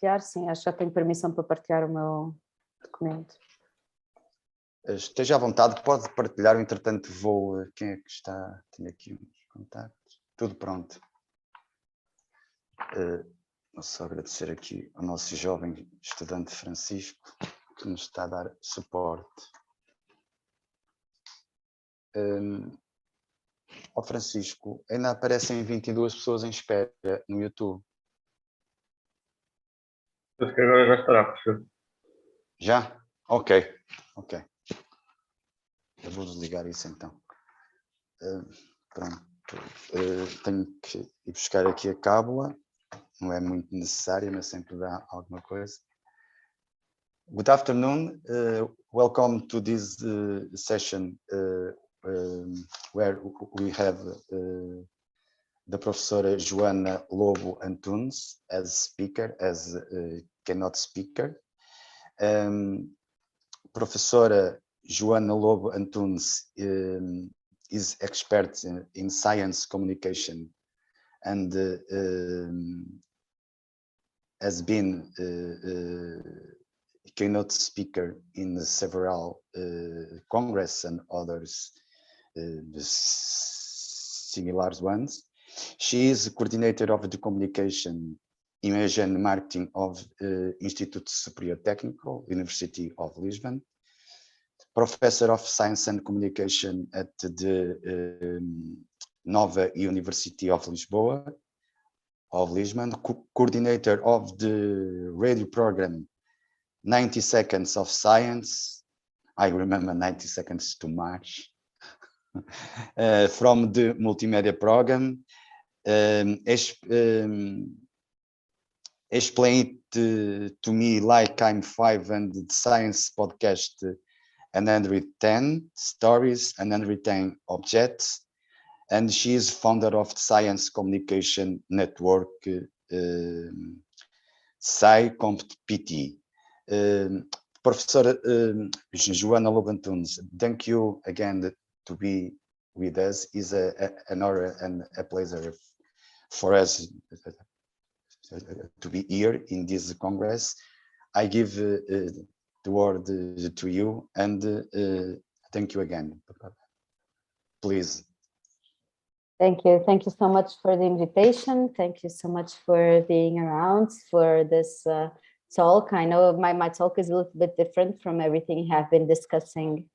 partilhar? Sim, acho que já tenho permissão para partilhar o meu documento. Esteja à vontade, pode partilhar, entretanto vou... Quem é que está? Tenho aqui uns contactos. Tudo pronto. Vou só agradecer aqui ao nosso jovem estudante Francisco, que nos está a dar suporte. Ó Francisco, ainda aparecem 22 pessoas em espera no YouTube. Acho que agora já estará, professor. Já? Ok, ok. Eu vou desligar isso então. Pronto. Tenho que ir buscar aqui a cábula. Não é muito necessária, mas sempre dá alguma coisa. Good afternoon. Welcome to this session where we have the professor JOANA LOBO ANTUNES as speaker, as keynote speaker. Professora JOANA LOBO ANTUNES is expert in science communication and has been keynote speaker in several congress and others similar ones. She is coordinator of the communication, image and marketing of Instituto Superior Técnico, University of Lisbon. Professor of Science and Communication at the Nova University of Lisboa, Lisbon, coordinator of the radio program 90 Seconds of Science. I remember 90 Seconds to March. From the multimedia program. Explain it to me like I'm 5 and the science podcast 110 stories and 110 objects. And she is founder of the Science Communication Network, SciCompT. Professor JOANA LOBO ANTUNES, thank you again to be with us. It's an honor and a pleasure for us to be here in this Congress. I give the word to you and thank you again. Please. Thank you. Thank you so much for the invitation. Thank you so much for being around for this talk. I know my talk is a little bit different from everything you have been discussing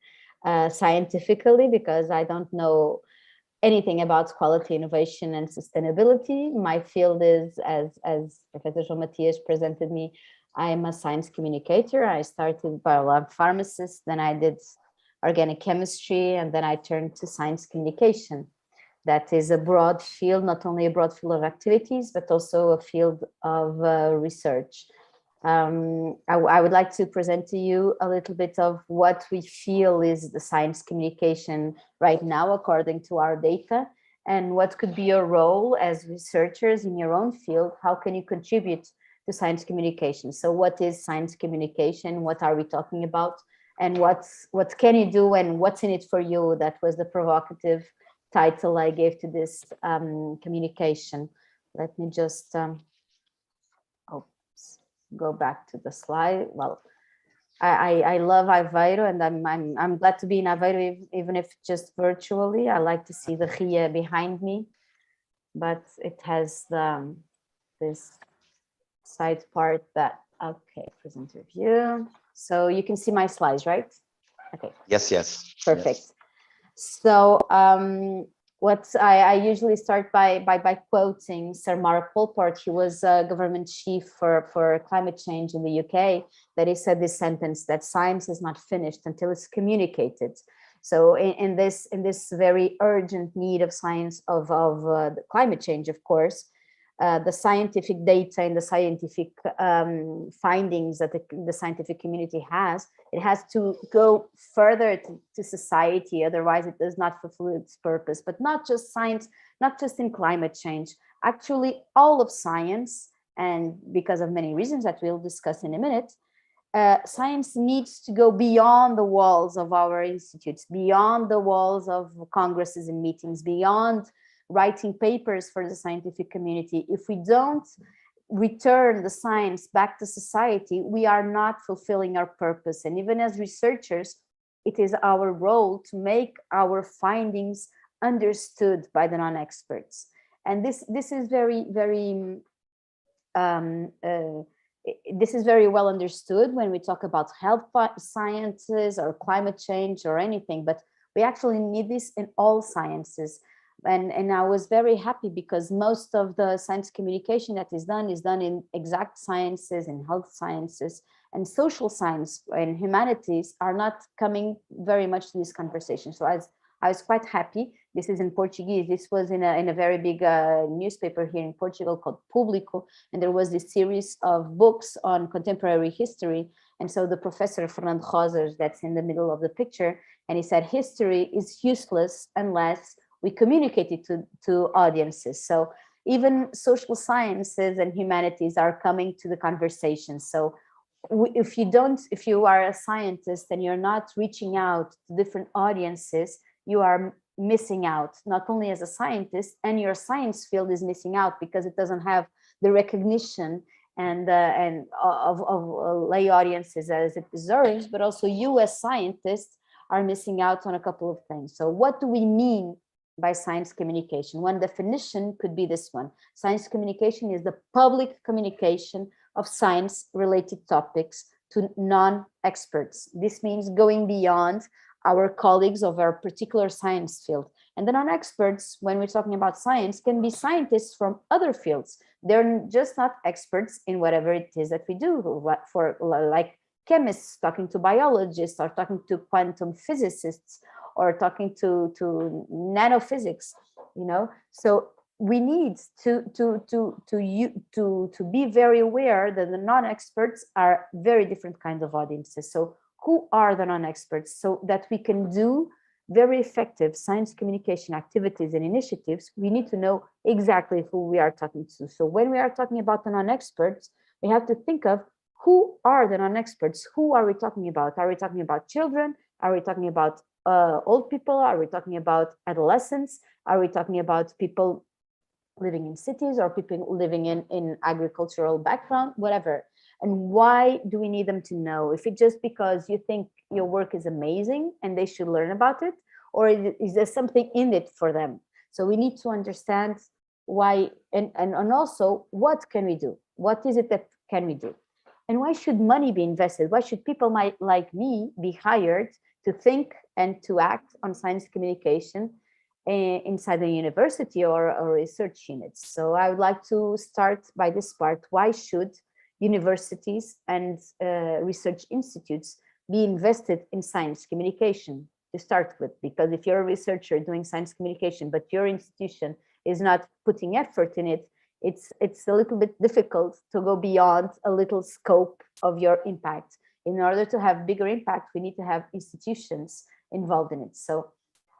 scientifically, because I don't know anything about quality, innovation, and sustainability. My field is, as Professor João Matias presented me, I'm a science communicator. I started biolab pharmacist, then I did organic chemistry, and then I turned to science communication. That is a broad field, not only a broad field of activities, but also a field of research. I would like to present to you a little bit of what we feel is the science communication right now, according to our data, and what could be your role as researchers in your own field. How can you contribute to science communication? So what is science communication? What are we talking about? And what can you do and what's in it for you? That was the provocative title I gave to this communication. Let me just go back to the slide. Well, I love Aveiro, and I'm glad to be in Aveiro, even if just virtually. I like to see the Ria behind me, but it has this side part that, okay, presenter view. So you can see my slides, right? Okay. Yes, yes. Perfect. Yes. So what I usually start by quoting Sir Mark Polport. He was a government chief for climate change in the UK, that he said this sentence, that science is not finished until it's communicated. So in this very urgent need of science, of the climate change, of course, the scientific data and the scientific findings that the scientific community has, it has to go further to society, otherwise it does not fulfill its purpose. But not just science, not just in climate change, actually all of science, and because of many reasons that we'll discuss in a minute, science needs to go beyond the walls of our institutes, beyond the walls of congresses and meetings, beyond writing papers for the scientific community. If we don't return the science back to society, we are not fulfilling our purpose. And even as researchers, it is our role to make our findings understood by the non-experts. And this is very, very this is very well understood when we talk about health sciences or climate change or anything, but we actually need this in all sciences. And I was very happy because most of the science communication that is done in exact sciences and health sciences, and social science and humanities are not coming very much to this conversation. So I was quite happy. This is in Portuguese. This was in a very big newspaper here in Portugal called Público, and there was this series of books on contemporary history. And so the professor Fernando Rosas, that's in the middle of the picture, and he said history is useless unless we communicate it to audiences. So even social sciences and humanities are coming to the conversation. So if you are a scientist and you're not reaching out to different audiences, you are missing out, not only as a scientist, and your science field is missing out because it doesn't have the recognition and of lay audiences as it deserves, but also you as scientists are missing out on a couple of things. So what do we mean by science communication? One definition could be this one. Science communication is the public communication of science-related topics to non-experts. This means going beyond our colleagues of our particular science field. And the non-experts, when we're talking about science, can be scientists from other fields. They're just not experts in whatever it is that we do, like chemists talking to biologists, or talking to quantum physicists, or talking to nanophysics, you know. So we need to be very aware that the non-experts are very different kinds of audiences. So who are the non-experts, so that we can do very effective science communication activities and initiatives? We need to know exactly who we are talking to. So when we are talking about the non-experts, we have to think of who are the non-experts. Who are we talking about? Are we talking about children? Are we talking about old people? Are we talking about adolescents? Are we talking about people living in cities or people living in agricultural background, whatever? And why do we need them to know? If it's just because you think your work is amazing and they should learn about it, or is there something in it for them? So we need to understand why, and also what can we do? What is it that can we do? And why should money be invested? Why should people like me be hired to think and to act on science communication inside the university or research units? So I would like to start by this part. Why should universities and research institutes be invested in science communication to start with? Because if you're a researcher doing science communication, but your institution is not putting effort in it, it's a little bit difficult to go beyond a little scope of your impact. In order to have bigger impact, we need to have institutions involved in it. So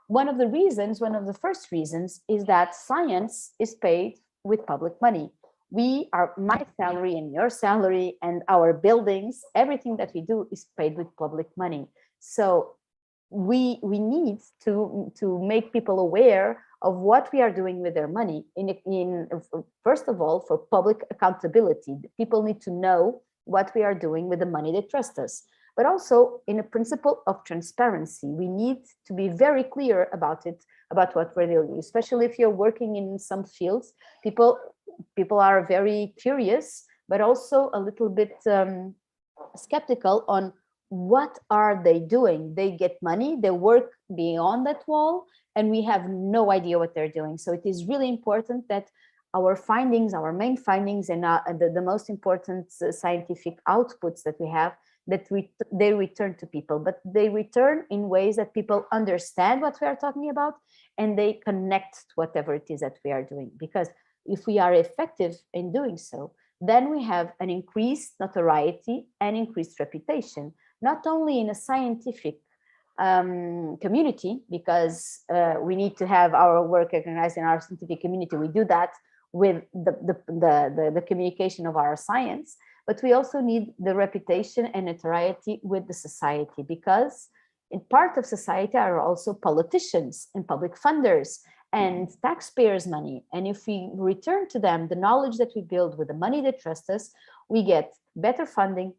one of the first reasons is that science is paid with public money. My salary and your salary and our buildings, everything that we do is paid with public money. So we need to make people aware of what we are doing with their money. First of all, for public accountability, people need to know what we are doing with the money they trust us. But also in a principle of transparency, we need to be very clear about it, about what we're doing, especially if you're working in some fields. People are very curious, but also a little bit skeptical on what are they doing. They get money, they work beyond that wall, and we have no idea what they're doing. So it is really important that our findings, our main findings, and the most important scientific outputs that we have, that they return to people, but they return in ways that people understand what we are talking about, and they connect to whatever it is that we are doing. Because if we are effective in doing so, then we have an increased notoriety and increased reputation, not only in a scientific community, because we need to have our work recognized in our scientific community. We do that with the communication of our science, but we also need the reputation and notoriety with the society, because in part of society are also politicians and public funders and taxpayers' money. And if we return to them the knowledge that we build with the money they trust us, we get better funding,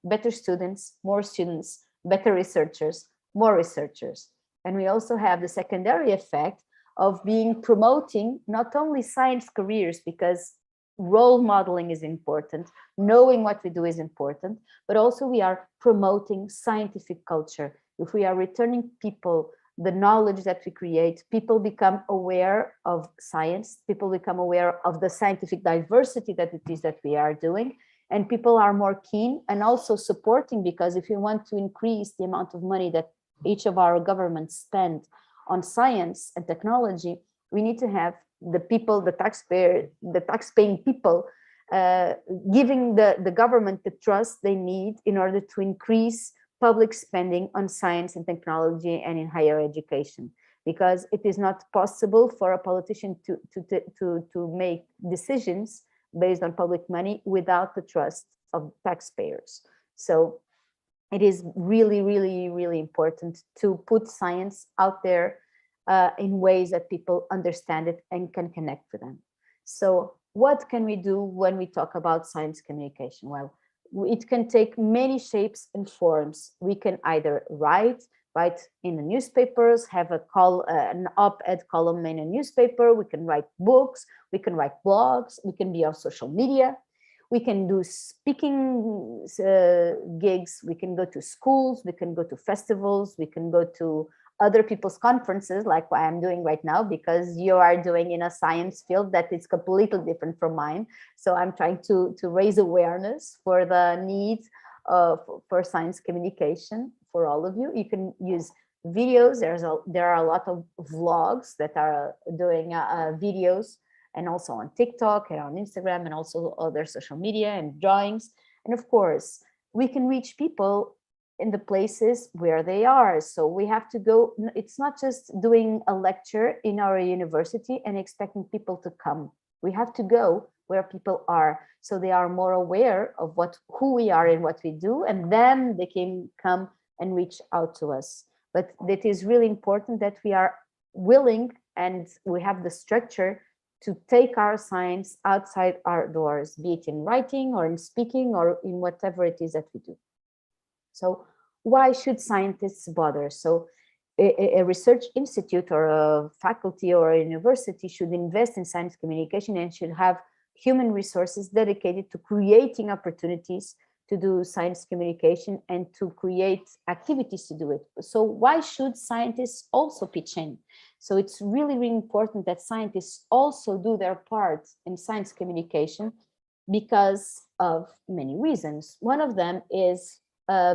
better students, more students, better researchers, more researchers. And we also have the secondary effect of promoting not only science careers, because role modeling is important, knowing what we do is important, but also we are promoting scientific culture. If we are returning people the knowledge that we create, people become aware of science, people become aware of the scientific diversity that it is that we are doing, and people are more keen and also supporting, because if you want to increase the amount of money that each of our governments spend on science and technology, we need to have the people, the tax-paying people, giving the government the trust they need in order to increase public spending on science and technology and in higher education, because it is not possible for a politician to make decisions based on public money without the trust of taxpayers. So it is really, really, really important to put science out there in ways that people understand it and can connect with them. So what can we do when we talk about science communication? Well, it can take many shapes and forms. We can either write in the newspapers, have an op-ed column in a newspaper. We can write books, we can write blogs, we can be on social media. We can do speaking gigs, we can go to schools, we can go to festivals, we can go to other people's conferences like what I'm doing right now, because you are doing in a science field that is completely different from mine. So I'm trying to raise awareness for the need for science communication for all of you. You can use videos. There are a lot of vlogs that are doing videos, and also on TikTok and on Instagram and also other social media and drawings. And of course, we can reach people in the places where they are. So we have to go, it's not just doing a lecture in our university and expecting people to come. We have to go where people are, so they are more aware of who we are and what we do, and then they can come and reach out to us. But it is really important that we are willing and we have the structure to take our science outside our doors, be it in writing or in speaking or in whatever it is that we do. So why should scientists bother? So a research institute or a faculty or a university should invest in science communication and should have human resources dedicated to creating opportunities to do science communication and to create activities to do it. So why should scientists also pitch in? So it's really, really important that scientists also do their part in science communication because of many reasons. One of them is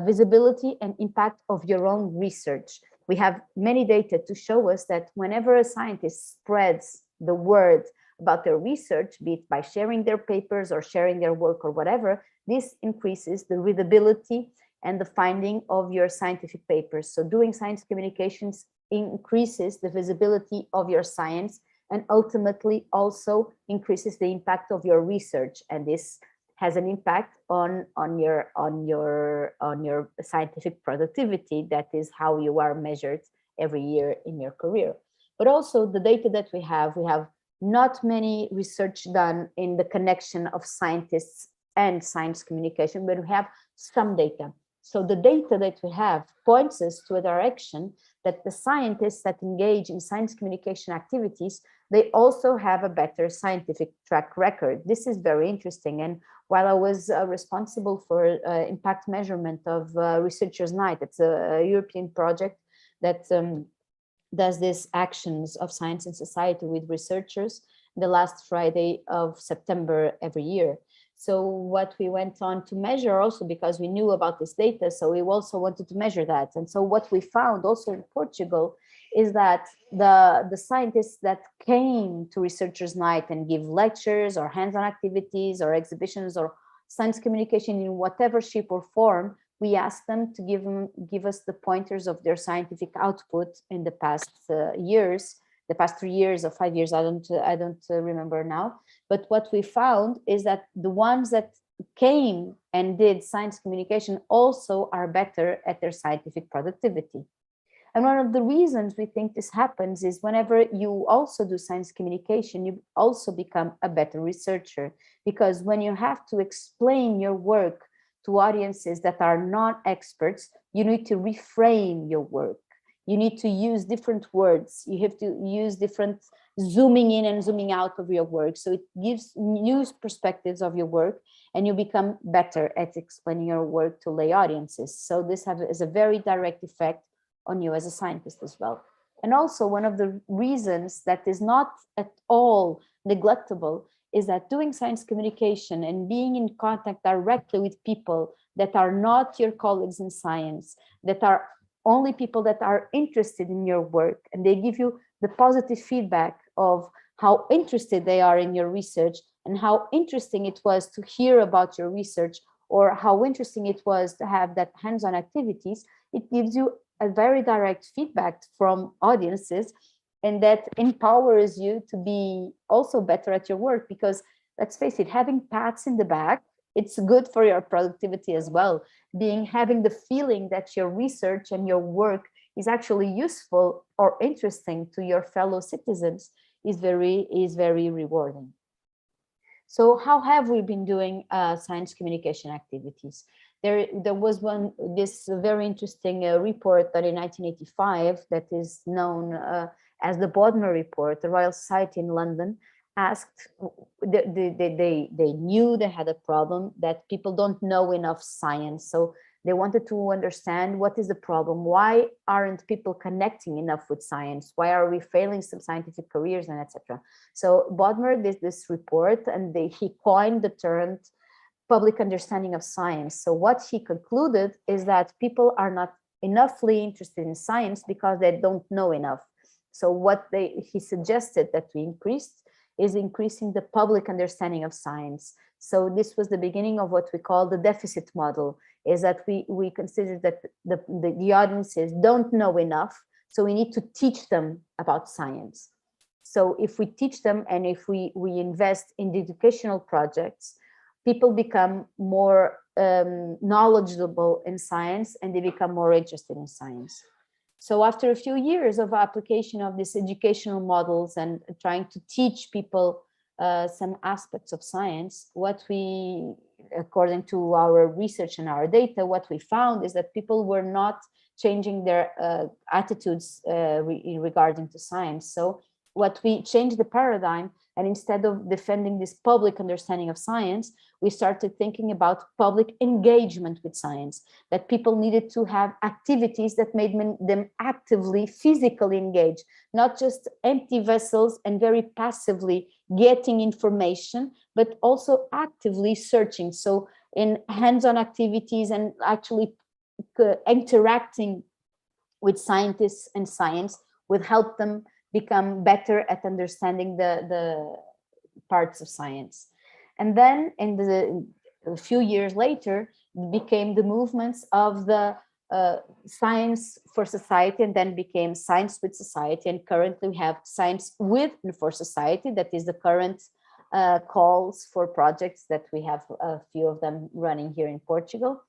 visibility and impact of your own research. We have many data to show us that whenever a scientist spreads the word about their research, be it by sharing their papers or sharing their work or whatever, this increases the readability and the finding of your scientific papers. So doing science communications increases the visibility of your science and ultimately also increases the impact of your research. And this has an impact on your scientific productivity. That is how you are measured every year in your career. But also the data that we have not many research done in the connection of scientists and science communication, but we have some data. So the data that we have points us to a direction that the scientists that engage in science communication activities, they also have a better scientific track record. This is very interesting. And while I was responsible for impact measurement of Researchers' Night, it's a European project that does these actions of science and society with researchers the last Friday of September every year. So what we went on to measure also, because we knew about this data, so we also wanted to measure that. And so what we found also in Portugal is that the scientists that came to Researchers' Night and give lectures or hands-on activities or exhibitions or science communication in whatever shape or form, we asked them to give us the pointers of their scientific output in the past years, the past 3 years or 5 years, I don't remember now. But what we found is that the ones that came and did science communication also are better at their scientific productivity. And one of the reasons we think this happens is whenever you also do science communication, you also become a better researcher, because when you have to explain your work to audiences that are not experts, you need to reframe your work. You need to use different words. You have to use different zooming in and zooming out of your work. So it gives new perspectives of your work, and you become better at explaining your work to lay audiences. So this has a very direct effect on you as a scientist as well. And also one of the reasons that is not at all neglectable is that doing science communication and being in contact directly with people that are not your colleagues in science, that are only people that are interested in your work, and they give you the positive feedback of how interested they are in your research and how interesting it was to hear about your research, or how interesting it was to have that hands-on activities. It gives you a very direct feedback from audiences, and that empowers you to be also better at your work, because let's face it, having pats in the back, it's good for your productivity as well. Having the feeling that your research and your work is actually useful or interesting to your fellow citizens is very rewarding. So how have we been doing science communication activities? There was this very interesting report that in 1985 that is known as the Bodmer Report. The Royal Society in London asked, they knew they had a problem, that people don't know enough science. So they wanted to understand what is the problem. Why aren't people connecting enough with science? Why are we failing some scientific careers, and etc. So Bodmer did this report, and he coined the term public understanding of science. So what he concluded is that people are not enoughly interested in science because they don't know enough. So what he suggested that we increasing the public understanding of science. So this was the beginning of what we call the deficit model, is that we consider that the audiences don't know enough, so we need to teach them about science. So if we teach them, and if we invest in the educational projects, people become more knowledgeable in science, and they become more interested in science. So after a few years of application of these educational models and trying to teach people some aspects of science, according to our research and our data, what we found is that people were not changing their attitudes regarding to science. So what we changed the paradigm, and instead of defending this public understanding of science, we started thinking about public engagement with science, that people needed to have activities that made them actively, physically engaged, not just empty vessels and very passively getting information, but also actively searching. So in hands-on activities and actually interacting with scientists and science would help them become better at understanding the parts of science. And then a few years later, became the movements of the science for society, and then became science with society. And currently we have science with and for society. That is the current calls for projects that we have a few of them running here in Portugal.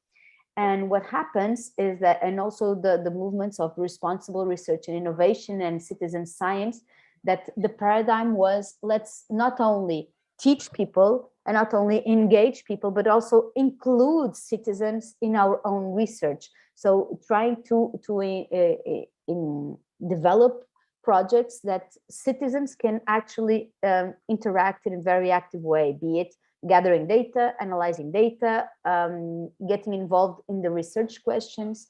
And what happens is that, and also the movements of responsible research and innovation and citizen science, that the paradigm was, let's not only teach people and not only engage people, but also include citizens in our own research. So trying to develop projects that citizens can actually interact in a very active way, be it gathering data, analyzing data, getting involved in the research questions.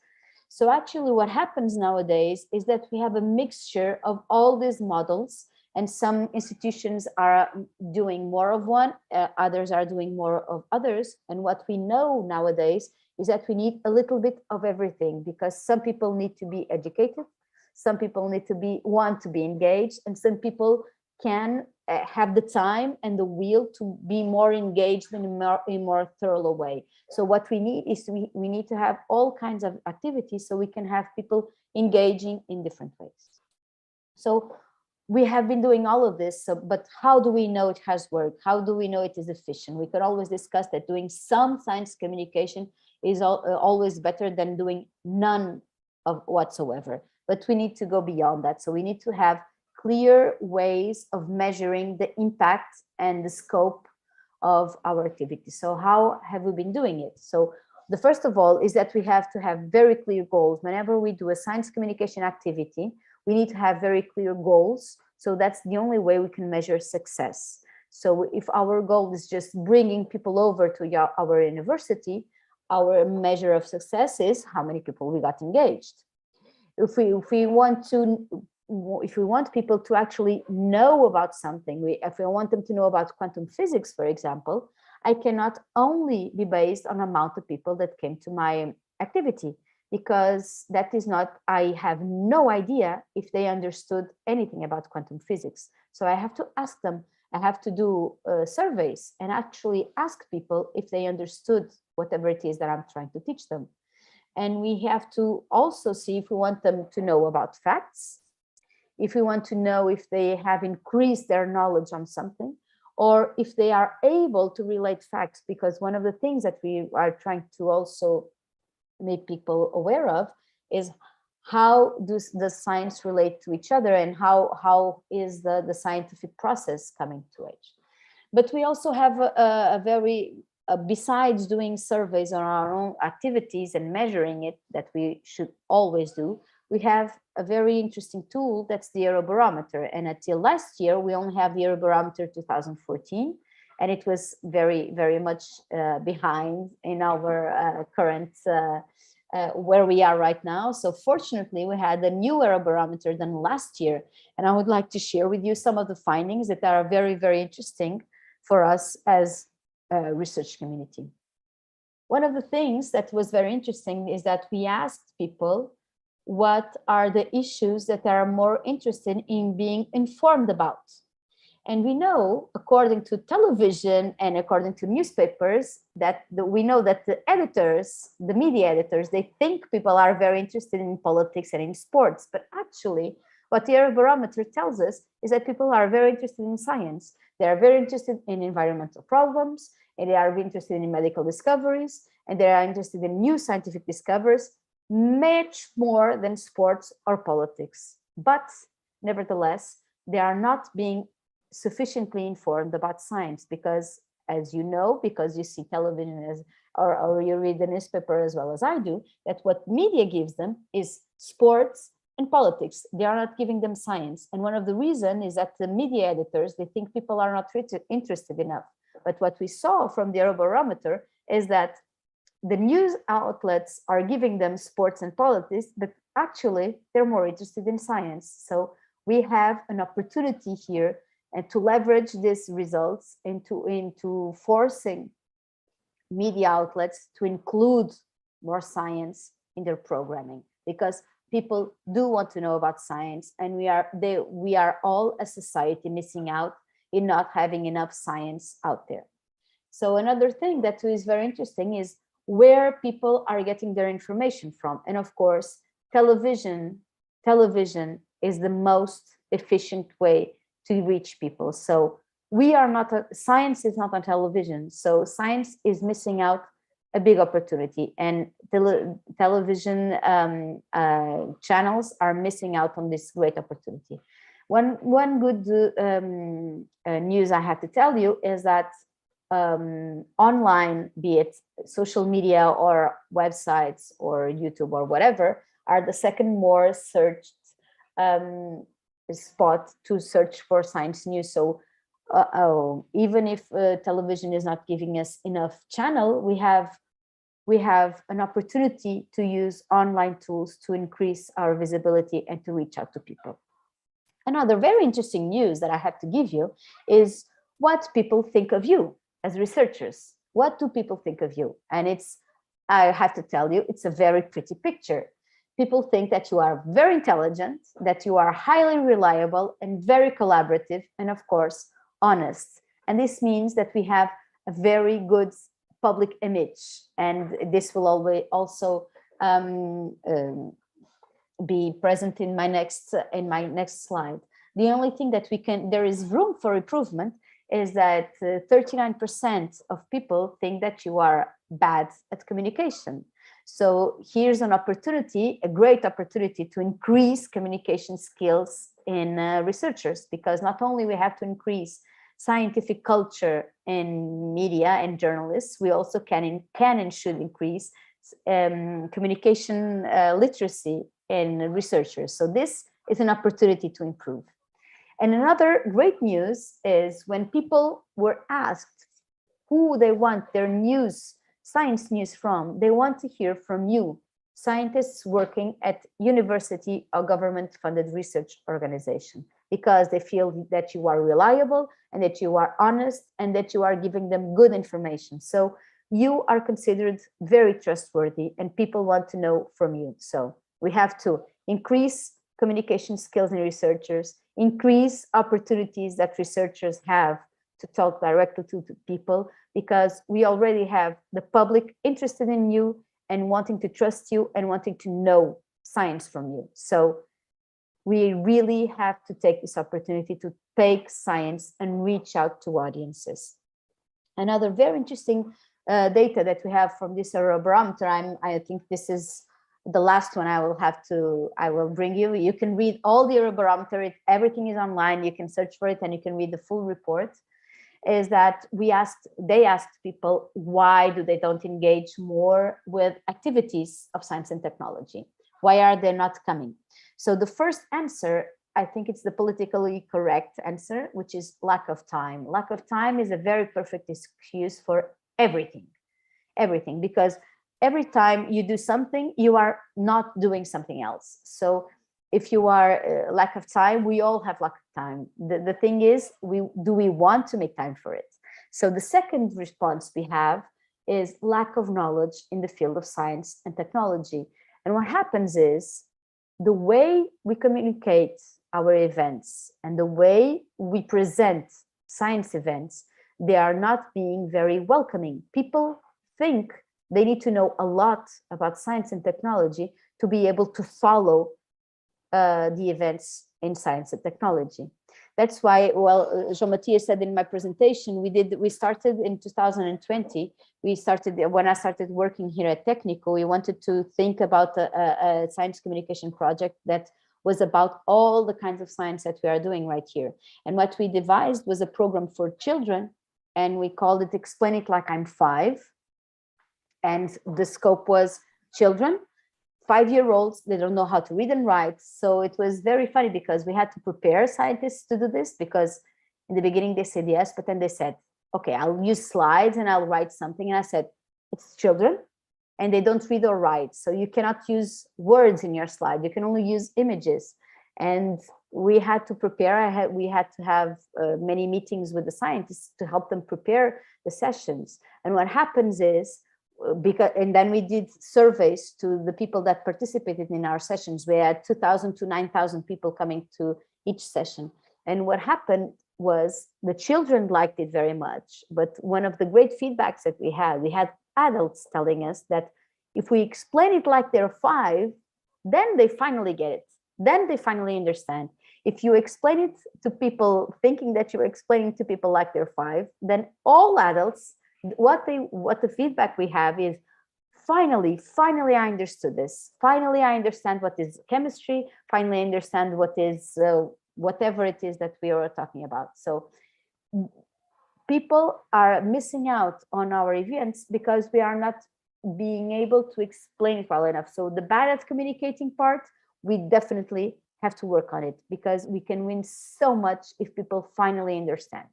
So actually what happens nowadays is that we have a mixture of all these models, and some institutions are doing more of one, others are doing more of others. And what we know nowadays is that we need a little bit of everything, because some people need to be educated, some people need to want to be engaged, and some people can have the time and the will to be more engaged in a more thorough way. So what we need is we need to have all kinds of activities so we can have people engaging in different ways. So we have been doing all of this, but how do we know it has worked? How do we know it is efficient? We could always discuss that doing some science communication is always better than doing none of whatsoever. but we need to go beyond that. So we need to have clear ways of measuring the impact and the scope of our activity. So how have we been doing it? So the first of all is that we have to have very clear goals. Whenever we do a science communication activity, we need to have very clear goals. So that's the only way we can measure success. So if our goal is just bringing people over to our university, our measure of success is how many people we got engaged. If we want people to actually know about something, if we want them to know about quantum physics, for example, I cannot only be based on amount of people that came to my activity, because that is not, I have no idea if they understood anything about quantum physics. So I have to ask them, I have to do surveys and actually ask people if they understood whatever it is that I'm trying to teach them. And we have to also see if we want them to know about facts, if we want to know if they have increased their knowledge on something, or if they are able to relate facts, because one of the things that we are trying to also make people aware of is how does the science relate to each other, and how is the scientific process coming to age. But we also have a very, besides doing surveys on our own activities and measuring it, that we should always do, we have a very interesting tool, that's the Eurobarometer. And until last year, we only have the Eurobarometer 2014, and it was very, very much behind in our current, where we are right now. So fortunately, we had a new Eurobarometer than last year. And I would like to share with you some of the findings that are very, very interesting for us as a research community. One of the things that was very interesting is that we asked people what are the issues that are more interested in being informed about. And we know, according to television and according to newspapers, that we know that the editors, the media editors, they think people are very interested in politics and in sports. But actually, what the Eurobarometer tells us is that people are very interested in science. They are very interested in environmental problems, and they are interested in medical discoveries, and they are interested in new scientific discoveries, much more than sports or politics. But nevertheless, they are not being sufficiently informed about science, because, as you know, because you see television as, or you read the newspaper as well as I do, that what media gives them is sports and politics. They are not giving them science. And one of the reasons is that the media editors, they think people are not interested enough. But what we saw from the Eurobarometer is that the news outlets are giving them sports and politics, but actually they're more interested in science. So we have an opportunity here and to leverage these results into forcing media outlets to include more science in their programming, because people do want to know about science, and we are all a society missing out in not having enough science out there. So another thing that is very interesting is where people are getting their information from. And of course, television is the most efficient way to reach people. So we are not, science is not on television. So science is missing out a big opportunity, and television channels are missing out on this great opportunity. One good news I have to tell you is that online, be it social media or websites or YouTube or whatever, are the second more searched spot to search for science news. So even if television is not giving us enough channel, we have an opportunity to use online tools to increase our visibility and to reach out to people. Another very interesting news that I have to give you is what people think of you as researchers. What do people think of you? And I have to tell you, it's a very pretty picture. People think that you are very intelligent, that you are highly reliable and very collaborative, and of course, honest. And this means that we have a very good public image. And this will always also be present in my next slide. The only thing that there is room for improvement is that 39% of people think that you are bad at communication. So here's an opportunity, a great opportunity to increase communication skills in researchers, because not only we have to increase scientific culture in media and journalists, we also can and should increase communication literacy in researchers. So this is an opportunity to improve. And another great news is when people were asked who they want their news, science news from, they want to hear from you, scientists working at university or government-funded research organization, because they feel that you are reliable and that you are honest and that you are giving them good information. So you are considered very trustworthy and people want to know from you. So we have to increase communication skills in researchers, increase opportunities that researchers have to talk directly to people, because we already have the public interested in you and wanting to trust you and wanting to know science from you. So we really have to take this opportunity to take science and reach out to audiences. Another very interesting data that we have from this Eurobarometer, I think this is the last one I will bring you. You can read all the Eurobarometer, everything is online, you can search for it and you can read the full report. Is that they asked people why do they don't engage more with activities of science and technology? Why are they not coming? So the first answer, I think it's the politically correct answer, which is lack of time. Lack of time is a very perfect excuse for everything, because every time you do something, you are not doing something else. So if you are lack of time, we all have lack of time. The thing is, do we want to make time for it? So the second response we have is lack of knowledge in the field of science and technology. And what happens is the way we communicate our events and the way we present science events, they are not being very welcoming. People think they need to know a lot about science and technology to be able to follow the events in science and technology. That's why, well, Jean-Mathieu said in my presentation, we started in 2020. When I started working here at Technico, we wanted to think about a science communication project that was about all the kinds of science that we are doing right here. And what we devised was a program for children, and we called it Explain It Like I'm 5. And the scope was children, 5-year-olds, they don't know how to read and write. So it was very funny because we had to prepare scientists to do this, because in the beginning they said yes, but then they said, okay, I'll use slides and I'll write something. And I said, it's children and they don't read or write. So you cannot use words in your slide. You can only use images. And we had to prepare, we had to have many meetings with the scientists to help them prepare the sessions. And what happens is, and then we did surveys to the people that participated in our sessions. We had 2,000 to 9,000 people coming to each session. And what happened was the children liked it very much. But one of the great feedbacks that we had adults telling us that if we explain it like they're 5, then they finally get it. Then they finally understand. If you explain it to people thinking that you're explaining to people like they're 5, then all adults, what the feedback we have is, finally I understood this. Finally, I understand what is chemistry. Finally, I understand what is whatever it is that we are talking about. So people are missing out on our events because we are not being able to explain it well enough. So the bad at communicating part, we definitely have to work on it, because we can win so much if people finally understand.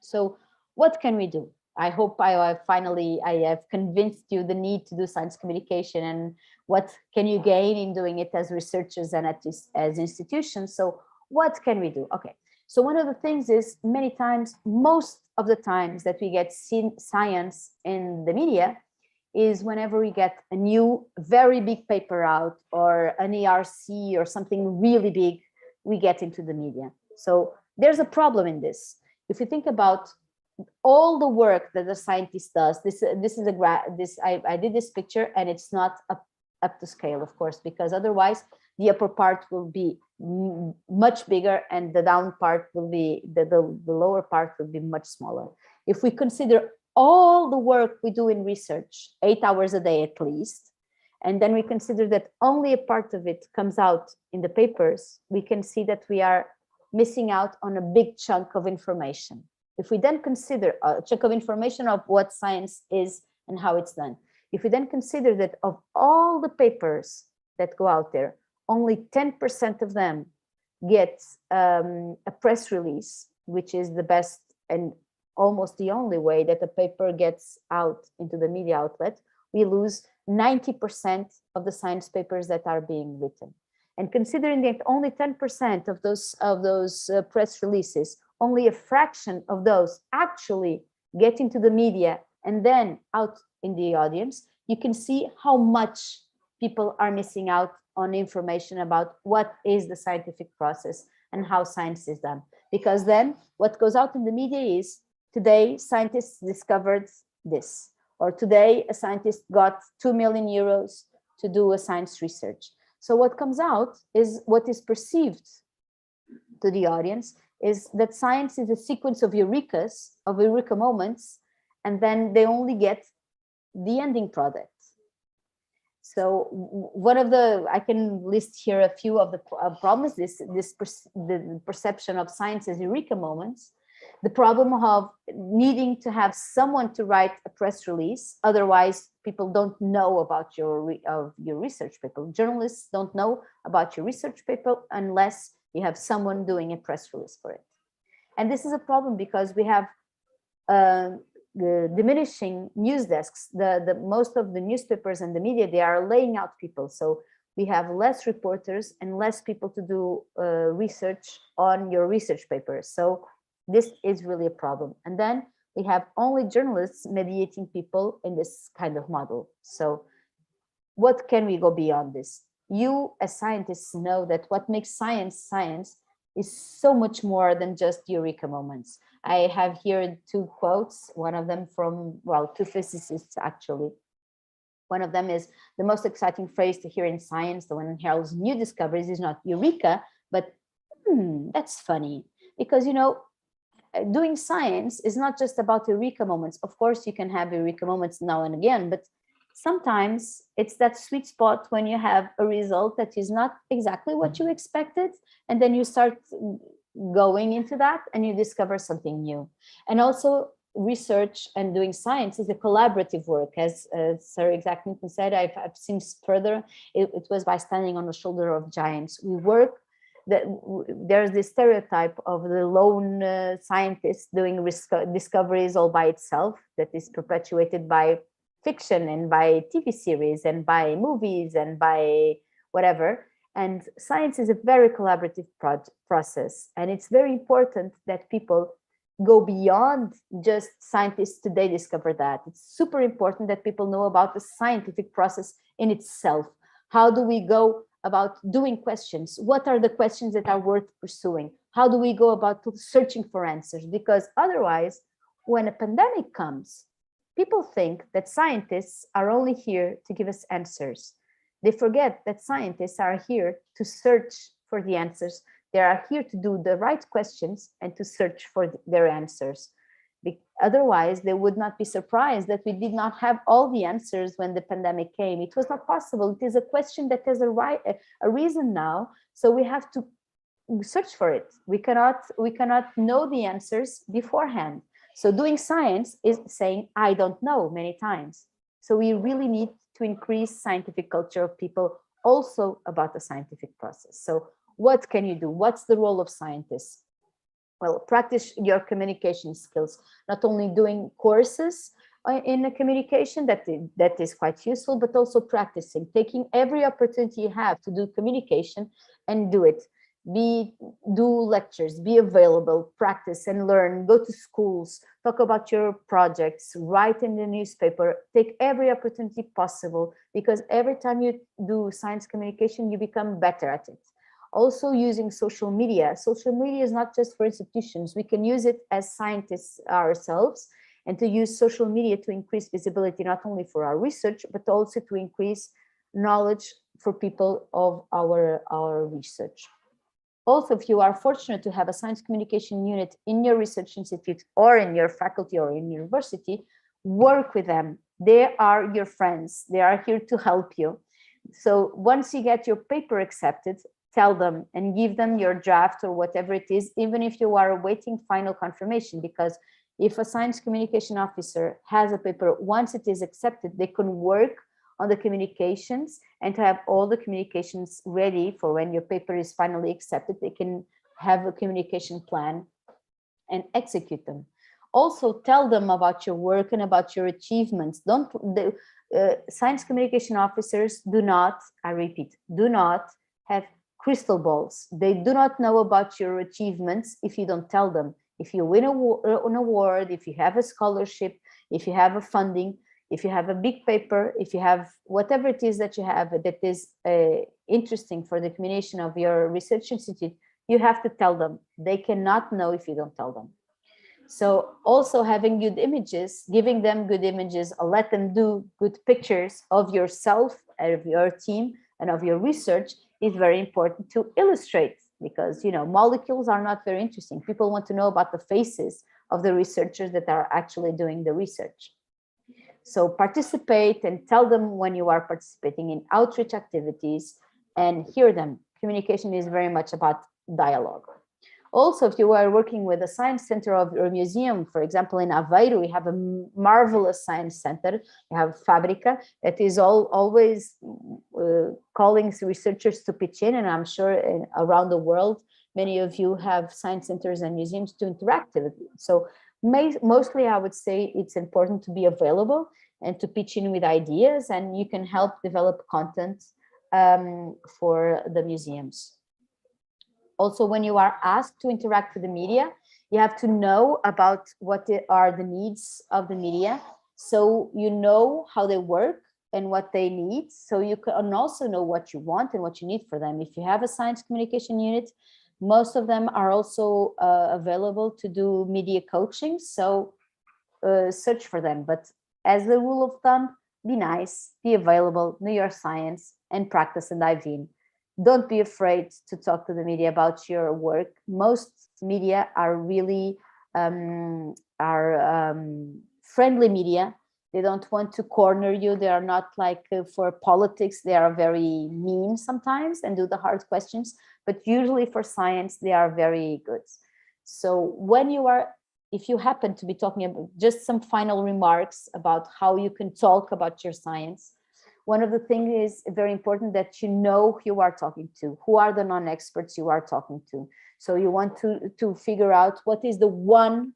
So what can we do? I hope I have convinced you the need to do science communication and what can you gain in doing it as researchers and as institutions. So what can we do? Okay, so one of the things is most of the times that we get science in the media is whenever we get a new very big paper out or an ERC or something really big, we get into the media. So there's a problem in this. If you think about all the work that the scientist does, I did this picture and it's not up to scale, of course, because otherwise the upper part will be much bigger, and the down part will be, the lower part will be much smaller. If we consider all the work we do in research, 8 hours a day at least, and then we consider that only a part of it comes out in the papers, we can see that we are missing out on a big chunk of information. If we then consider a chunk of information of what science is and how it's done, if we then consider that of all the papers that go out there, only 10% of them get a press release, which is the best and almost the only way that a paper gets out into the media outlet, we lose 90% of the science papers that are being written. And considering that only 10% of those press releases, only a fraction of those actually get into the media and then out in the audience, you can see how much people are missing out on information about what is the scientific process and how science is done. Because then what goes out in the media is, today scientists discovered this, or today a scientist got 2 million euros to do a science research. So what comes out is, what is perceived to the audience is that science is a sequence of eureka moments, and then they only get the ending product. So one of the, I can list here a few of the problems, the perception of science as eureka moments, the problem of needing to have someone to write a press release, otherwise people don't know about your research paper. Journalists don't know about your research paper unless you have someone doing a press release for it. And this is a problem because we have the diminishing news desks. The most of the newspapers and the media, they are laying out people. So we have less reporters and less people to do research on your research papers. So this is really a problem. And then we have only journalists mediating people in this kind of model. So what can we go beyond this? You as scientists know that what makes science science is so much more than just eureka moments. I have here 2 quotes, one of them from, well, 2 physicists actually. One of them is, the most exciting phrase to hear in science, the one that heralds new discoveries, is not eureka, but that's funny. Because, you know, doing science is not just about eureka moments. Of course, you can have eureka moments now and again, but sometimes it's that sweet spot when you have a result that is not exactly what you expected, and then you start going into that and you discover something new. And also, research and doing science is a collaborative work, as Sir Isaac Newton said. I've seen further, it was by standing on the shoulder of giants. We work, that there's this stereotype of the lone scientist doing discoveries all by itself, that is perpetuated by fiction and by TV series and by movies and by whatever. And science is a very collaborative process. And it's very important that people go beyond just scientists today discover that. It's super important that people know about the scientific process in itself. How do we go about doing questions? What are the questions that are worth pursuing? How do we go about searching for answers? Because otherwise, when a pandemic comes, people think that scientists are only here to give us answers. They forget that scientists are here to search for the answers. They are here to do the right questions and to search for their answers. Otherwise, they would not be surprised that we did not have all the answers when the pandemic came. It was not possible. It is a question that has a reason now, so we have to search for it. We cannot know the answers beforehand. So doing science is saying, I don't know, many times. So we really need to increase scientific culture of people also about the scientific process. So what can you do? What's the role of scientists? Well, practice your communication skills, not only doing courses in a communication, that is quite useful, but also practicing, taking every opportunity you have to do communication and do it. Do lectures, be available, practice and learn, go to schools, talk about your projects, write in the newspaper, take every opportunity possible, because every time you do science communication, you become better at it. Also using social media. Social media is not just for institutions. We can use it as scientists ourselves, and to use social media to increase visibility, not only for our research, but also to increase knowledge for people of our research. Also, if you are fortunate to have a science communication unit in your research institute or in your faculty or in university, work with them. They are your friends. They are here to help you. So once you get your paper accepted, tell them and give them your draft or whatever it is, even if you are awaiting final confirmation, because if a science communication officer has a paper, once it is accepted, they can work on the communications and to have all the communications ready for when your paper is finally accepted. They can have a communication plan and execute them. Also tell them about your work and about your achievements. Science communication officers do not, I repeat, do not have crystal balls. They do not know about your achievements if you don't tell them. If you win an award, if you have a scholarship, if you have a funding, if you have a big paper, if you have whatever it is that you have that is interesting for the communication of your research institute, you have to tell them. They cannot know if you don't tell them. So also having good images, giving them good images, or let them do good pictures of yourself, of your team, and of your research is very important to illustrate, because, you know, molecules are not very interesting. People want to know about the faces of the researchers that are actually doing the research. So participate and tell them when you are participating in outreach activities and hear them. Communication is very much about dialogue. Also, if you are working with a science center of your museum, for example, in Aveiro, we have a marvelous science center. We have Fábrica that is always calling researchers to pitch in, and I'm sure around the world, many of you have science centers and museums to interact with. So mostly, I would say it's important to be available and to pitch in with ideas, and you can help develop content for the museums. Also, when you are asked to interact with the media, you have to know about what are the needs of the media, so you know how they work and what they need, so you can also know what you want and what you need for them. If you have a science communication unit, most of them are also available to do media coaching, so search for them. But as a rule of thumb, be nice, be available, know your science, and practice and dive in. Don't be afraid to talk to the media about your work. Most media are really friendly media. They don't want to corner you. They are not like for politics. They are very mean sometimes and do the hard questions. But usually for science, they are very good. So when you are, if you happen to be talking about just some final remarks about how you can talk about your science, one of the things is very important that you know who you are talking to, who are the non-experts you are talking to. So you want to figure out what is the one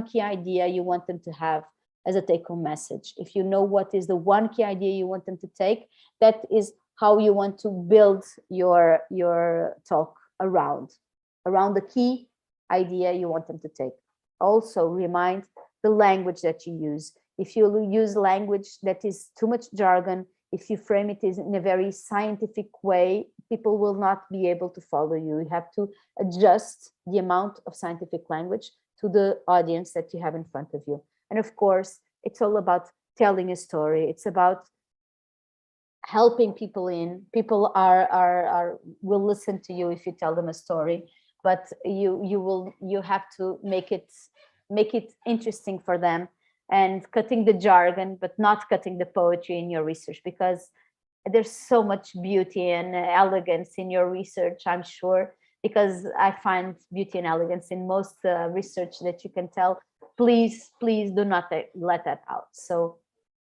key idea you want them to have as a take-home message. If you know what is the one key idea you want them to take, that is how you want to build your talk around the key idea you want them to take. Also remind the language that you use. If you use language that is too much jargon, if you frame it in a very scientific way, people will not be able to follow you. You have to adjust the amount of scientific language to the audience that you have in front of you. And of course, it's all about telling a story. It's about helping people in. People will listen to you if you tell them a story, but you have to make it interesting for them, and cutting the jargon, but not cutting the poetry in your research, because there's so much beauty and elegance in your research, I'm sure, because I find beauty and elegance in most research that you can tell. Please do not let that out. So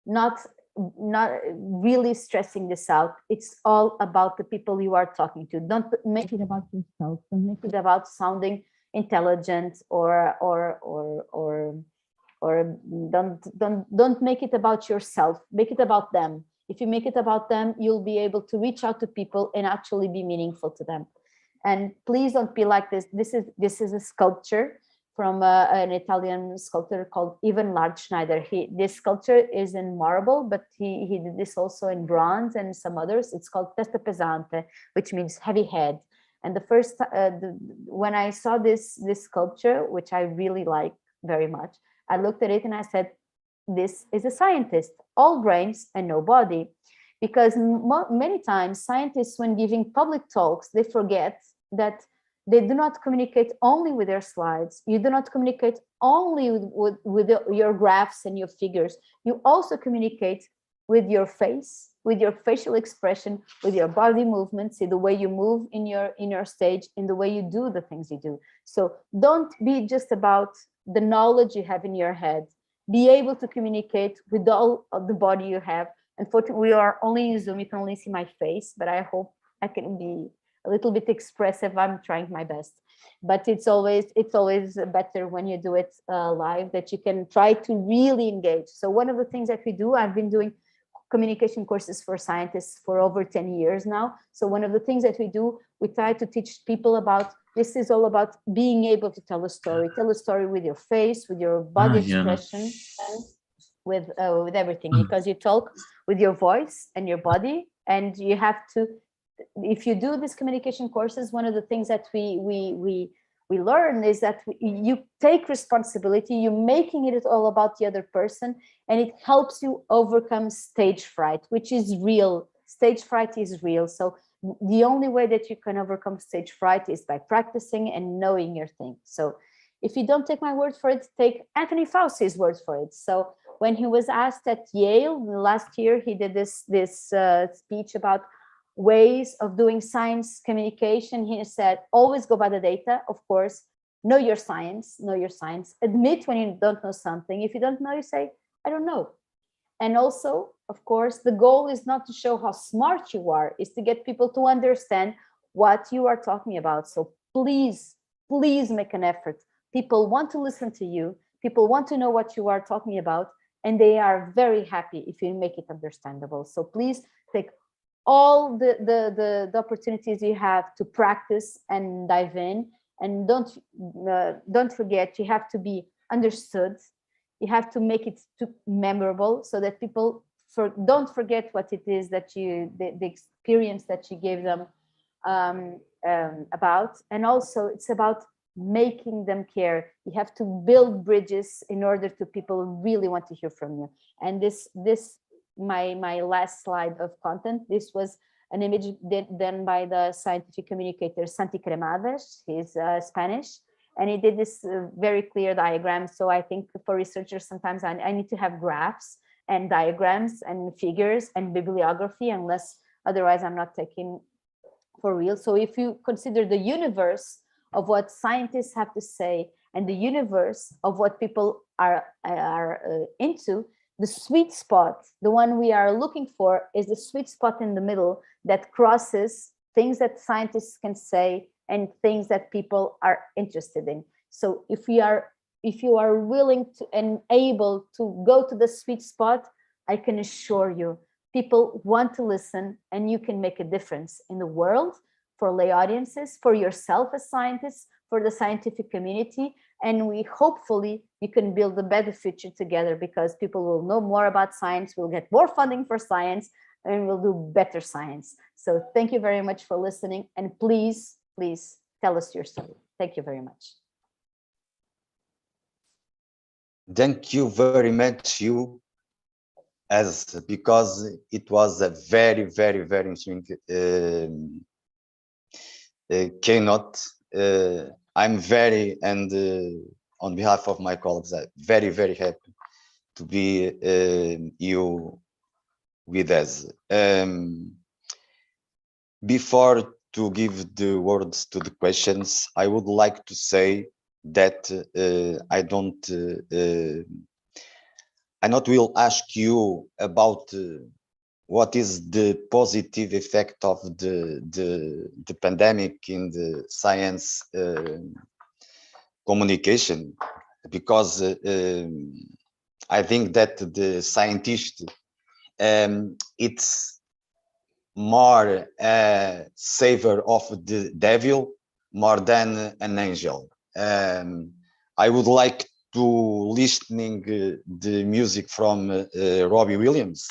not really stressing this out. It's all about the people you are talking to. Don't make it about yourself. Don't make it about sounding intelligent or don't make it about yourself. Make it about them. If you make it about them, you'll be able to reach out to people and actually be meaningful to them. And please don't be like this. This is a sculpture from an Italian sculptor called Ivan Schneider. This sculpture is in marble, but he did this also in bronze and some others. It's called Testa Pesante, which means heavy head. And the first when I saw this sculpture, which I really like very much, I looked at it and I said, this is a scientist, all brains and no body. because many times scientists, when giving public talks, they forget that they do not communicate only with their slides. You do not communicate only with your graphs and your figures. You also communicate with your face, with your facial expression, with your body movements, in the way you move in your stage, in the way you do the things you do. So don't be just about the knowledge you have in your head. Be able to communicate with all of the body you have. Unfortunately, we are only in Zoom, you can only see my face, but I hope I can be a little bit expressive. I'm trying my best, but it's always better when you do it live, that you can try to really engage. So one of the things that we do, I've been doing communication courses for scientists for over 10 years now. So one of the things that we do, we try to teach people about, this is all about being able to tell a story with your face, with your body expression, and with everything, because you talk with your voice and your body, and you have to, if you do these communication courses, one of the things that we learn is that you take responsibility, you're making it all about the other person, and it helps you overcome stage fright, which is real. Stage fright is real. So the only way that you can overcome stage fright is by practicing and knowing your thing. So if you don't take my word for it, take Anthony Fauci's word for it. So when he was asked at Yale last year, he did this speech about ways of doing science communication. He said, always go by the data, of course, know your science, admit when you don't know something. If you don't know, you say, I don't know. And also, of course, the goal is not to show how smart you are, is to get people to understand what you are talking about. So please, please make an effort. People want to listen to you. People want to know what you are talking about, and they are very happy if you make it understandable. So please take all the opportunities you have to practice and dive in, and don't forget, you have to be understood. You have to make it memorable, so that people don't forget what it is that the experience that you gave them about. And also it's about making them care. You have to build bridges in order to people really want to hear from you. And this my last slide of content, this was an image done by the scientific communicator Santi Cremades. He's Spanish, and he did this very clear diagram. So I think for researchers, sometimes I need to have graphs and diagrams and figures and bibliography, unless otherwise I'm not taking for real. So if you consider the universe of what scientists have to say and the universe of what people are into, the sweet spot, the one we are looking for, is the sweet spot in the middle that crosses things that scientists can say and things that people are interested in. So if you are willing to and able to go to the sweet spot, I can assure you, people want to listen, and you can make a difference in the world, for lay audiences, for yourself as scientists, for the scientific community. And we hopefully you can build a better future together, because people will know more about science, we'll get more funding for science, and we'll do better science. So thank you very much for listening, and please, please tell us your story. Thank you very much. Thank you very much, because it was a very, very, very interesting keynote. I'm very, and on behalf of my colleagues, I'm very, very happy to be you with us. Before to give the words to the questions, I would like to say that I not will ask you about what is the positive effect of the pandemic in the science communication, because I think that the scientist, it's more a savior of the devil more than an angel. I would like to listening the music from Robbie Williams,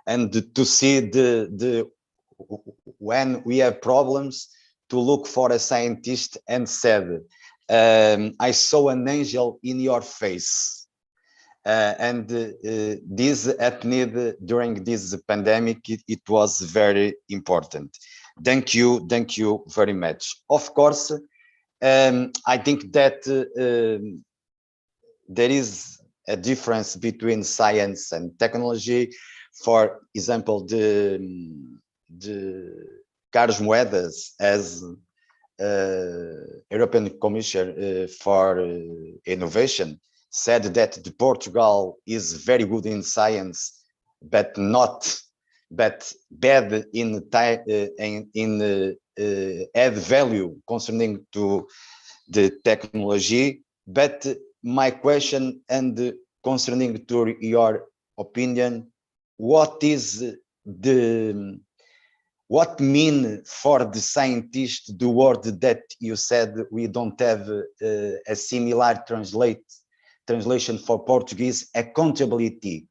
and to see when we have problems, to look for a scientist and said, I saw an angel in your face. This at need during this pandemic, it was very important. Thank you very much. Of course, I think that there is a difference between science and technology. For example, the Carlos Moedas, as European Commissioner for Innovation, said that Portugal is very good in science, but bad in add value concerning to the technology. But my question, and concerning to your opinion, what mean for the scientist the word that you said we don't have a similar translation for Portuguese, accountability,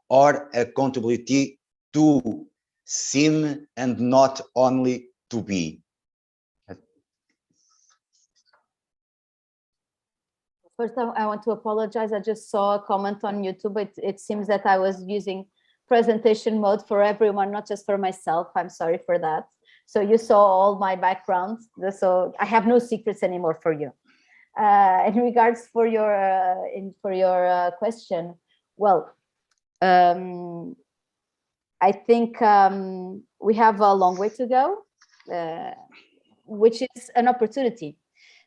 or accountability to seem and not only to be? First, I want to apologize. I just saw a comment on YouTube. It seems that I was using presentation mode for everyone, not just for myself. I'm sorry for that. So you saw all my background. So I have no secrets anymore for you. In regards for your question, well, I think we have a long way to go, which is an opportunity.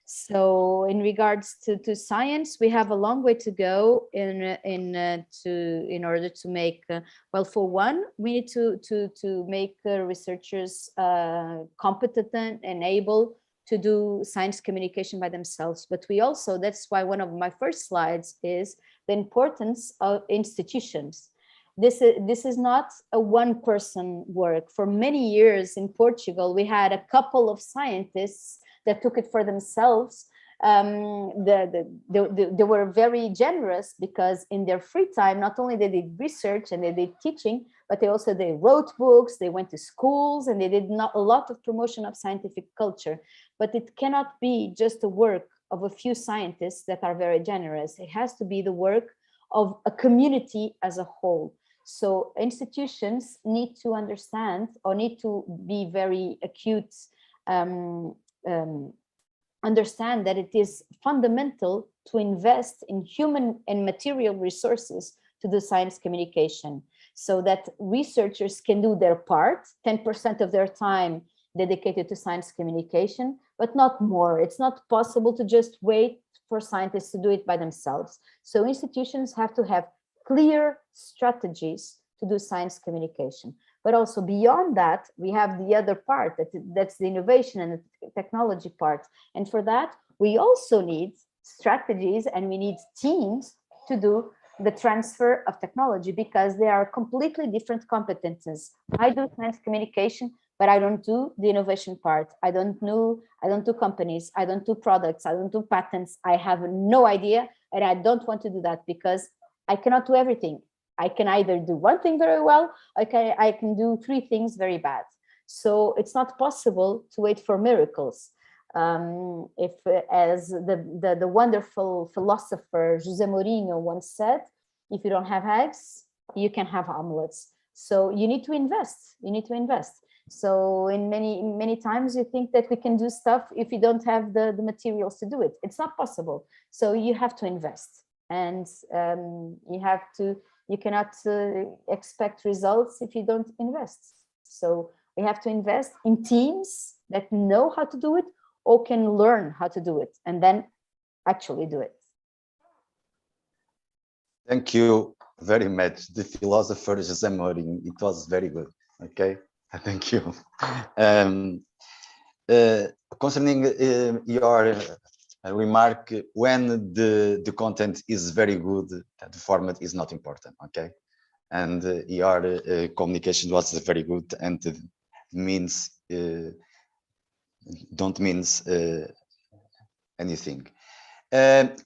So in regards to science, we have a long way to go in order to make, well, for one, we need to make researchers competent and able to do science communication by themselves. But we also, that's why one of my first slides is the importance of institutions. This is not a one-person work. For many years in Portugal, we had a couple of scientists that took it for themselves. They were very generous because in their free time, not only they did research and they did teaching, but they wrote books, they went to schools, and they did a lot of promotion of scientific culture. But it cannot be just the work of a few scientists that are very generous. It has to be the work of a community as a whole. So institutions need to understand, or need to be very acute, understand that it is fundamental to invest in human and material resources to do science communication, so that researchers can do their part, 10% of their time dedicated to science communication, but not more. It's not possible to just wait for scientists to do it by themselves. So institutions have to have clear strategies to do science communication. But also beyond that, we have the other part, that's the innovation and the technology part. And for that, we also need strategies and we need teams to do the transfer of technology, because they are completely different competences. I do science communication, but I don't do the innovation part. I don't do companies, I don't do products, I don't do patents. I have no idea, and I don't want to do that because I cannot do everything. I can either do one thing very well, I can do three things very bad. So it's not possible to wait for miracles. If, as the wonderful philosopher José Mourinho once said, if you don't have eggs, you can have omelets. So you need to invest. You need to invest. So in many times you think that we can do stuff if you don't have the materials to do it. It's not possible. So you have to invest, and you cannot expect results if you don't invest. So we have to invest in teams that know how to do it or can learn how to do it and then actually do it. Thank you very much. The philosopher José Mourinho, it was very good. Okay, thank you. Concerning your remark, when the content is very good, the format is not important. Okay, and your communication was very good, and means don't means anything.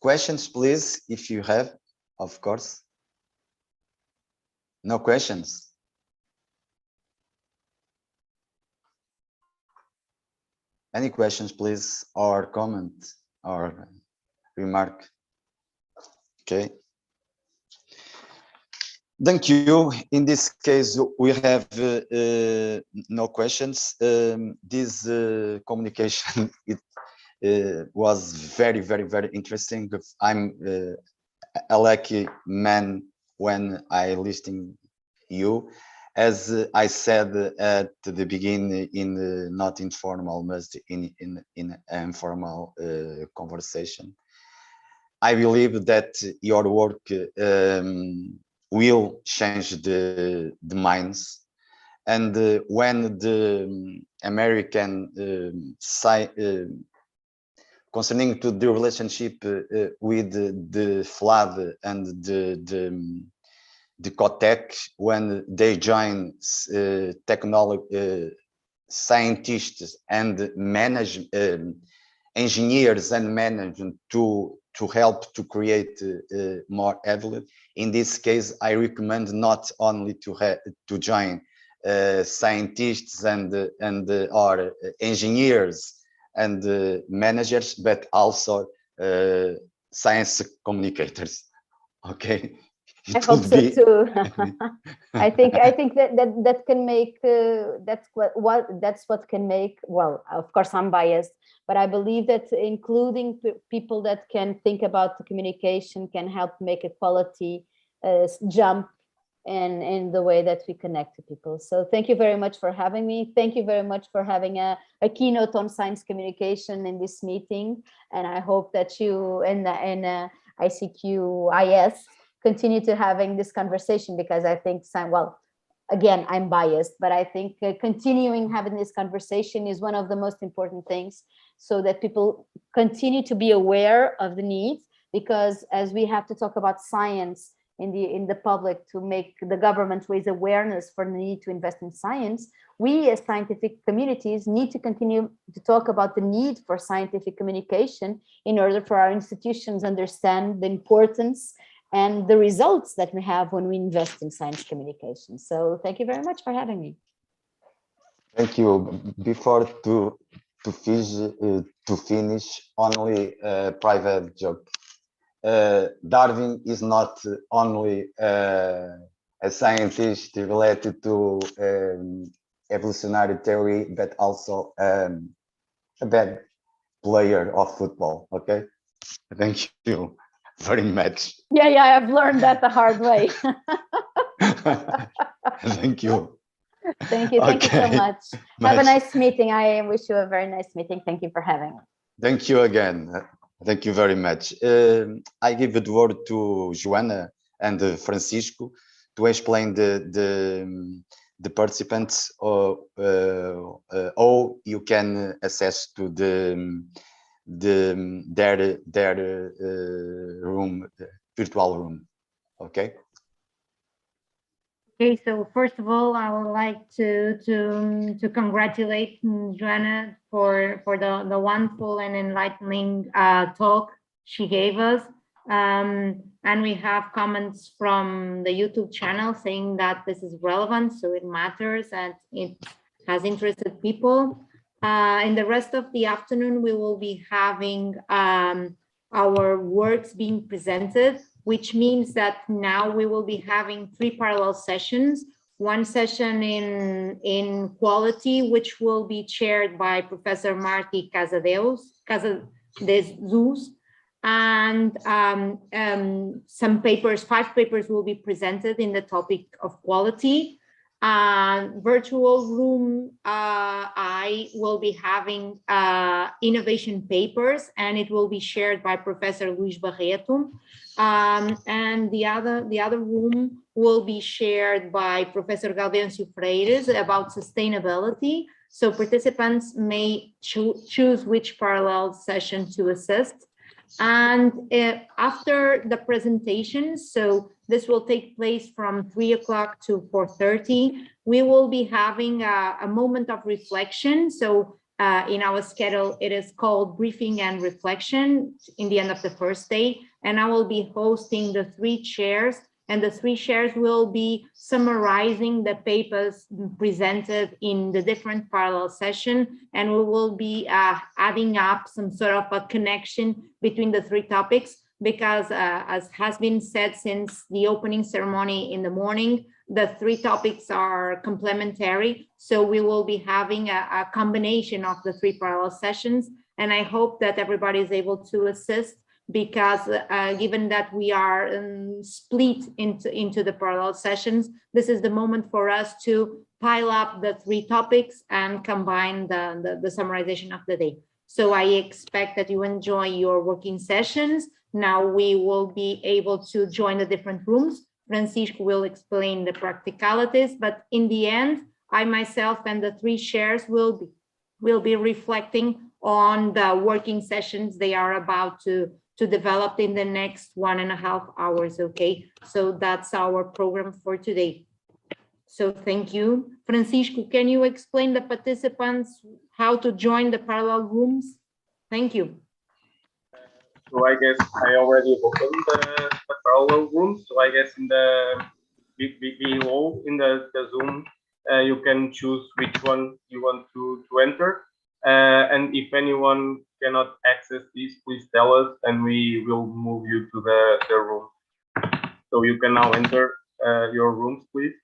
Questions, please, if you have, of course. No questions. Any questions, please, or comment or remark? Okay. Thank you. In this case, we have no questions. This communication it was very, very, very interesting. I'm a lucky man when I listening you. As I said at the beginning, in not informal, but in informal conversation, I believe that your work will change the minds. And when the American concerning to the relationship with the flood and the COTEC, when they join technology scientists and engineers and management to help to create more evidence. In this case, I recommend not only to join scientists and or engineers and managers, but also science communicators. Okay. I hope so too. I think that can make that's what can make, well, of course I'm biased, but I believe that including people that can think about the communication can help make a quality jump in the way that we connect to people. So thank you very much for having me. Thank you very much for having a keynote on science communication in this meeting. And I hope that you and ICQIS continue to having this conversation, because I think, well, again, I'm biased, but I think continuing having this conversation is one of the most important things, so that people continue to be aware of the needs, because as we have to talk about science in the public to make the government raise awareness for the need to invest in science, we as scientific communities need to continue to talk about the need for scientific communication in order for our institutions understand the importance and the results that we have when we invest in science communication. So thank you very much for having me. Thank you. Before to finish, only a private joke. Darwin is not only a scientist related to evolutionary theory, but also a bad player of football. Okay, thank you very much. Yeah, I've learned that the hard way. Thank you. Thank you so much. Have a nice meeting. I wish you a very nice meeting. Thank you for having me. Thank you again. Thank you very much. I give the word to JOANA and Francisco to explain the participants or you can access to their room, virtual room. Okay. Okay, so first of all, I would like to congratulate JOANA for the wonderful and enlightening talk she gave us. And we have comments from the YouTube channel saying that this is relevant, so it matters and it has interested people. In the rest of the afternoon, we will be having our works being presented, which means that now we will be having 3 parallel sessions. One session in quality, which will be chaired by Professor Marty Casadeus, and some papers, 5 papers will be presented in the topic of quality. Virtual room, I will be having innovation papers, and it will be shared by Professor Luis Barreto. And the other room will be shared by Professor Gaudencio Freires about sustainability. So participants may choose which parallel session to assist. And after the presentation, so this will take place from 3 o'clock to 4:30, we will be having a moment of reflection. So in our schedule, it is called briefing and reflection in the end of the first day. And I will be hosting the 3 chairs, and the 3 chairs will be summarizing the papers presented in the different parallel session, and we will be adding up some sort of a connection between the 3 topics. because as has been said since the opening ceremony in the morning, the three topics are complementary. So we will be having a combination of the three parallel sessions. And I hope that everybody is able to assist, because given that we are split into the parallel sessions, this is the moment for us to pile up the three topics and combine the summarization of the day. So I expect that you enjoy your working sessions. Now we will be able to join the different rooms. Francisco will explain the practicalities, but in the end, I myself and the three shares will be reflecting on the working sessions they are about to develop in the next 1.5 hours, okay? So that's our program for today. So thank you. Francisco, can you explain the participants how to join the parallel rooms? Thank you. So I guess I already opened the parallel room. So I guess in the below in the Zoom, you can choose which one you want to enter. And if anyone cannot access this, please tell us and we will move you to the room. So you can now enter your rooms, please.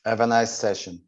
Have a nice session.